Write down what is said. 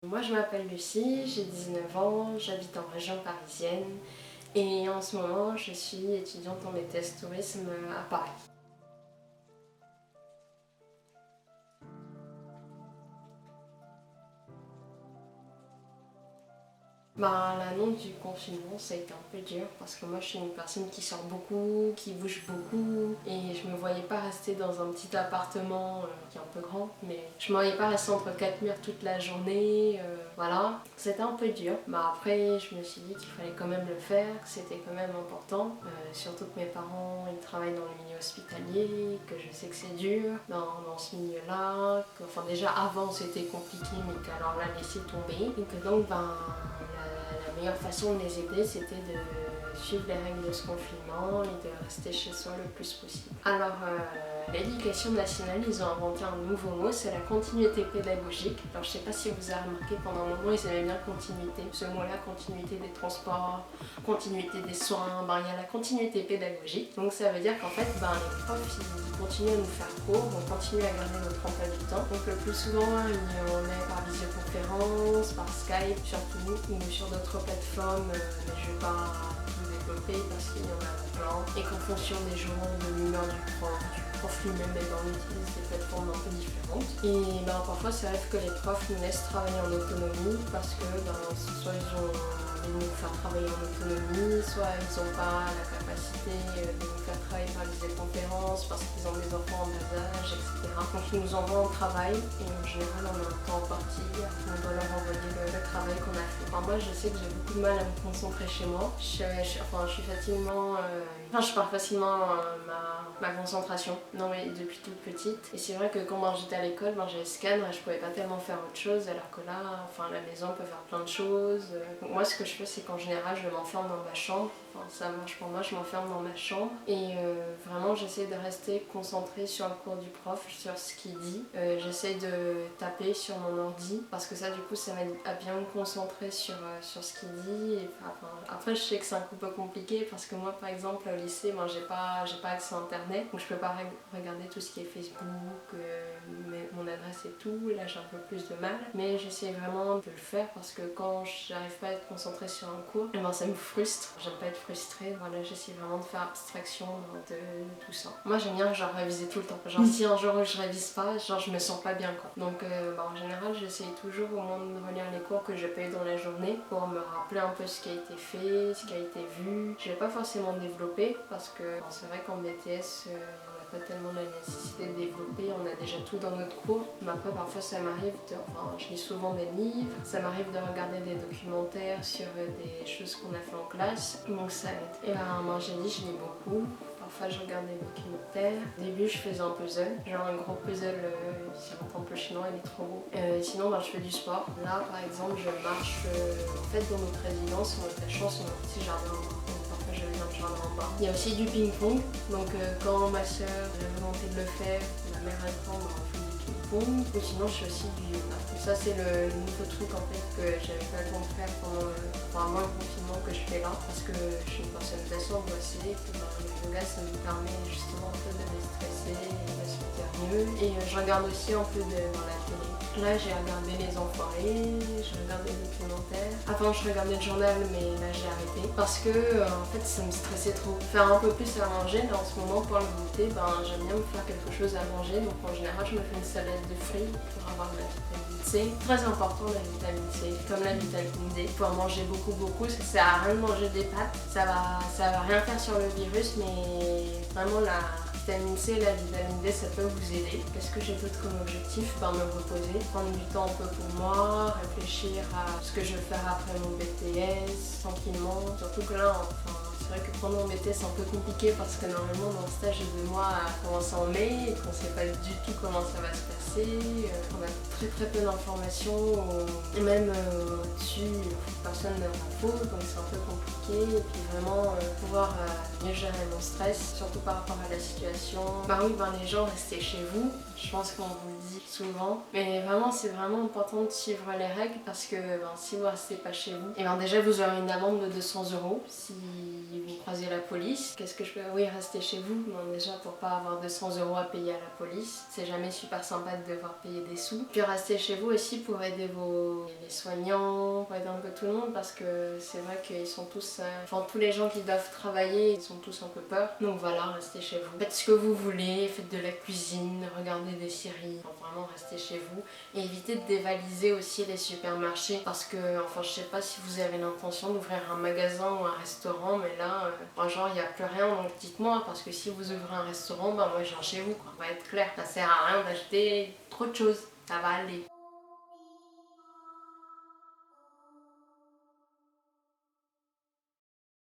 Moi je m'appelle Lucie, j'ai 19 ans, j'habite en région parisienne et en ce moment je suis étudiante en BTS Tourisme à Paris. L'annonce du confinement, ça a été un peu dur parce que moi je suis une personne qui sort beaucoup, qui bouge beaucoup et je me voyais pas rester dans un petit appartement qui est un peu grand, mais je me voyais pas rester entre quatre murs toute la journée, voilà. C'était un peu dur, après je me suis dit qu'il fallait quand même le faire, que c'était quand même important, surtout que mes parents ils travaillent dans le milieu hospitalier, que je sais que c'est dur dans ce milieu-là, enfin déjà avant c'était compliqué mais qu'alors là laisser tomber et que donc la meilleure façon de les aider, c'était de suivre les règles de ce confinement et de rester chez soi le plus possible. Alors, l'éducation nationale, ils ont inventé un nouveau mot, c'est la continuité pédagogique. Alors, je ne sais pas si vous avez remarqué, pendant un moment, ils aimaient bien continuité. Ce mot-là, continuité des transports, continuité des soins, il y a la continuité pédagogique. Donc, ça veut dire qu'en fait, les profs, ils continuent à nous faire cours, on continue à garder notre emploi du temps. Donc, le plus souvent, on est par visioconférence, par Skype surtout, ou sur d'autres plateformes, mais je ne vais pas tout développer parce qu'il y en a plein. Et qu'en fonction des jours, de l'humeur du prof lui-même, on utilise des plateformes un peu différentes. Et parfois, ça arrive que les profs nous laissent travailler en autonomie parce que soit ils ont de nous faire travailler en autonomie, soit ils n'ont pas la capacité de nous faire travailler par visioconférence parce qu'ils ont des enfants en bas âge, etc. Donc ils nous envoient au travail et en général on a un temps parti, on doit leur envoyer le travail qu'on a fait. Moi je sais que j'ai beaucoup de mal à me concentrer chez moi. Je suis facilement... je perds facilement ma concentration. Non mais depuis toute petite. Et c'est vrai que quand j'étais à l'école, j'avais ce cadre et je pouvais pas tellement faire autre chose alors que là, à la maison on peut faire plein de choses. Donc moi ce que je fais c'est qu'en général je m'enferme dans ma chambre. Ça marche pour moi, je m'enferme dans ma chambre et vraiment j'essaie de rester concentrée sur le cours du prof, sur ce qu'il dit. J'essaie de taper sur mon ordi parce que ça du coup ça m'aide à bien me concentrer sur ce qu'il dit. Et, après je sais que c'est un peu compliqué parce que moi par exemple au lycée j'ai pas accès à internet donc je peux pas regarder tout ce qui est Facebook, mon adresse et tout. Là j'ai un peu plus de mal mais j'essaie vraiment de le faire parce que quand j'arrive pas à être concentrée sur un cours, ça me frustre. J'aime pas être frustrée, j'essaie vraiment de faire abstraction de tout ça. Moi j'aime bien réviser tout le temps. Si un jour je révise pas, je me sens pas bien quoi. Donc en général j'essaie toujours au moins de relire les cours que j'ai pas eu dans la journée pour me rappeler un peu ce qui a été fait, ce qui a été vu. Je vais pas forcément développer parce que c'est vrai qu'en BTS pas tellement la nécessité de développer, on a déjà tout dans notre cours. Mais après parfois ça m'arrive je lis souvent des livres, ça m'arrive de regarder des documentaires sur des choses qu'on a fait en classe, donc ça aide. Et j'ai dit je lis beaucoup. Parfois je regarde des documentaires. Au début je faisais un puzzle, genre un gros puzzle, si on un peu chinois, il est trop beau. Sinon je fais du sport. Là par exemple je marche, dans notre résidence, on a de la chance, on a un petit jardin. Je viens de jardin en bas. Il y a aussi du ping-pong, donc quand ma soeur a la volonté de le faire, ma mère a le temps, on fait du ping-pong. Ou sinon je fais aussi du yoga. Ça c'est le nouveau truc que j'avais pas le temps de faire avant le confinement que je fais là, parce que je suis une personne assez angoissée, et que le yoga ça me permet justement un peu de déstresser et de se sentir mieux. Et je regarde aussi un peu dans la télé. Là j'ai regardé Les Enfoirés, j'ai regardé le documentaire. Avant je regardais le journal mais là j'ai arrêté parce que ça me stressait trop. Faire un peu plus à manger, là en ce moment pour le goûter, j'aime bien me faire quelque chose à manger. Donc en général je me fais une salade de fruits pour avoir de la vitamine C. Très important la vitamine C, comme la vitamine D. Il faut en manger beaucoup, ça sert à rien de manger des pâtes. Ça va rien faire sur le virus mais vraiment la vitamine C et la vitamine D ça peut vous aider. Qu'est-ce que j'ai d'autre comme objectif? Me reposer, prendre du temps un peu pour moi, réfléchir à ce que je vais faire après mon BTS, tranquillement. Surtout que là, c'est vrai que pendant mon BTS c'est un peu compliqué parce que normalement mon stage de 2 mois a commencé en mai et qu'on ne sait pas du tout comment ça va se passer. On a très peu d'informations et même au-dessus, personne ne l'info donc c'est un peu compliqué. Et puis vraiment pouvoir mieux gérer mon stress, surtout par rapport à la situation. Les gens restez chez vous, je pense qu'on vous le dit souvent, mais vraiment c'est vraiment important de suivre les règles parce que si vous restez pas chez vous, et déjà vous aurez une amende de 200 € si vous croiser la police. Qu'est-ce que je peux... Oui, rester chez vous, bon, déjà pour pas avoir 200 € à payer à la police. C'est jamais super sympa de devoir payer des sous. Puis rester chez vous aussi pour aider les soignants, pour aider un peu tout le monde parce que c'est vrai qu'ils sont tous... Enfin, tous les gens qui doivent travailler, ils sont tous un peu peur. Donc voilà, restez chez vous. Faites ce que vous voulez, faites de la cuisine, regardez des séries. Enfin, vraiment, restez chez vous. Et évitez de dévaliser aussi les supermarchés parce que, enfin, je sais pas si vous avez l'intention d'ouvrir un magasin ou un restaurant, mais là, genre, il n'y a plus rien, donc dites-moi, parce que si vous ouvrez un restaurant, bah moi je viens chez vous, quoi. On va être clair, ça sert à rien d'acheter trop de choses, ça va aller.